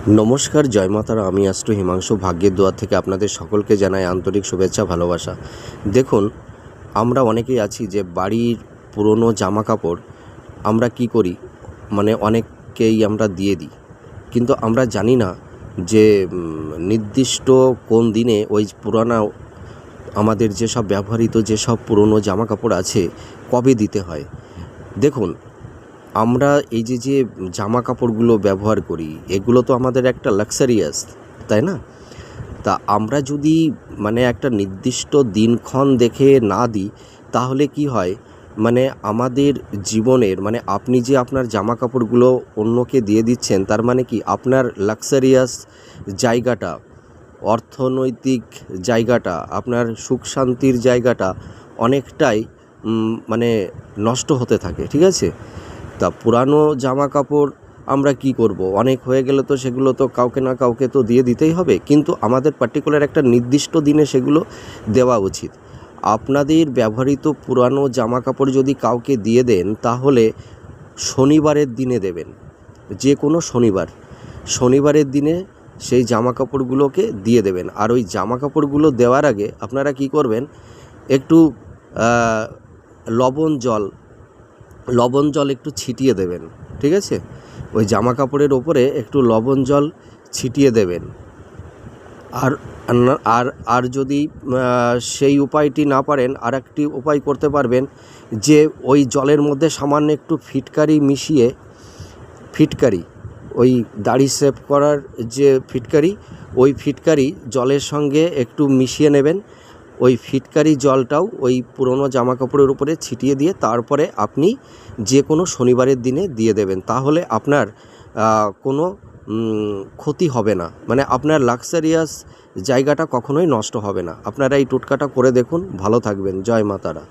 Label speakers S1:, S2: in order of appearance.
S1: নমস্কার, জয় মাতারা। আমি অ্যাস্ট্রো হিমাংশু ভাগ্যের দুয়ার থেকে আপনাদের সকলকে জানাই আন্তরিক শুভেচ্ছা, ভালোবাসা। দেখুন, আমরা অনেকেই আছি যে বাড়ির পুরনো জামা কাপড় আমরা কি করি, মানে অনেককেই আমরা দিয়ে দিই, কিন্তু আমরা জানি না যে নির্দিষ্ট কোন দিনে ওই পুরানো আমাদের যেসব ব্যবহৃত যেসব পুরনো জামা কাপড় আছে কবে দিতে হয়। দেখুন, আমরা এই যে জামা কাপড়গুলো ব্যবহার করি, এগুলো তো আমাদের একটা লাক্সারিয়াস, তাই না? তা আমরা যদি মানে একটা নির্দিষ্ট দিনক্ষণ দেখে না দিই, তাহলে কি হয়, মানে আমাদের জীবনের মানে আপনি যে আপনার জামা কাপড়গুলো অন্যকে দিয়ে দিচ্ছেন, তার মানে কি আপনার লাক্সারিয়াস জায়গাটা, অর্থনৈতিক জায়গাটা, আপনার সুখ শান্তির জায়গাটা অনেকটাই মানে নষ্ট হতে থাকে, ঠিক আছে? তা পুরানো জামা কাপড় আমরা কি করব, অনেক হয়ে গেলে তো সেগুলো তো কাউকে না কাউকে তো দিয়ে দিতেই হবে, কিন্তু আমাদের পার্টিকুলার একটা নির্দিষ্ট দিনে সেগুলো দেওয়া উচিত। আপনাদের ব্যবহৃত পুরানো জামা কাপড় যদি কাউকে দিয়ে দেন, তাহলে শনিবারের দিনে দেবেন। যে কোনো শনিবারের দিনে সেই জামা কাপড়গুলোকে দিয়ে দেবেন। আর ওই জামা কাপড়গুলো দেওয়ার আগে আপনারা কি করবেন, একটু লবণ জল একটু ছিটিয়ে দেবেন, ঠিক আছে? ওই জামা কাপড়ের ওপরে একটু লবণ জল ছিটিয়ে দেবেন। আর আর আর যদি সেই উপায়টি না পারেন, আর একটি উপায় করতে পারবেন যে ওই জলের মধ্যে সামান্য একটু ফিটকারি মিশিয়ে, ওই দাড়ি শেভ করার যে ফিটকারি, ওই ফিটকারি জলের সঙ্গে একটু মিশিয়ে নেবেন। ওই ফিটকারি জলটাও ওই পুরনো জামা কাপড়ের উপরে ছিটিয়ে দিয়ে তারপরে আপনি যে কোনো শনিবারের দিনে দিয়ে দেবেন। তাহলে আপনার কোনো ক্ষতি হবে না, মানে আপনার লাক্সারিয়াস জায়গাটা কখনোই নষ্ট হবে না। আপনারা এই টোটকাটা করে দেখুন, ভালো থাকবেন। জয় মা তারা।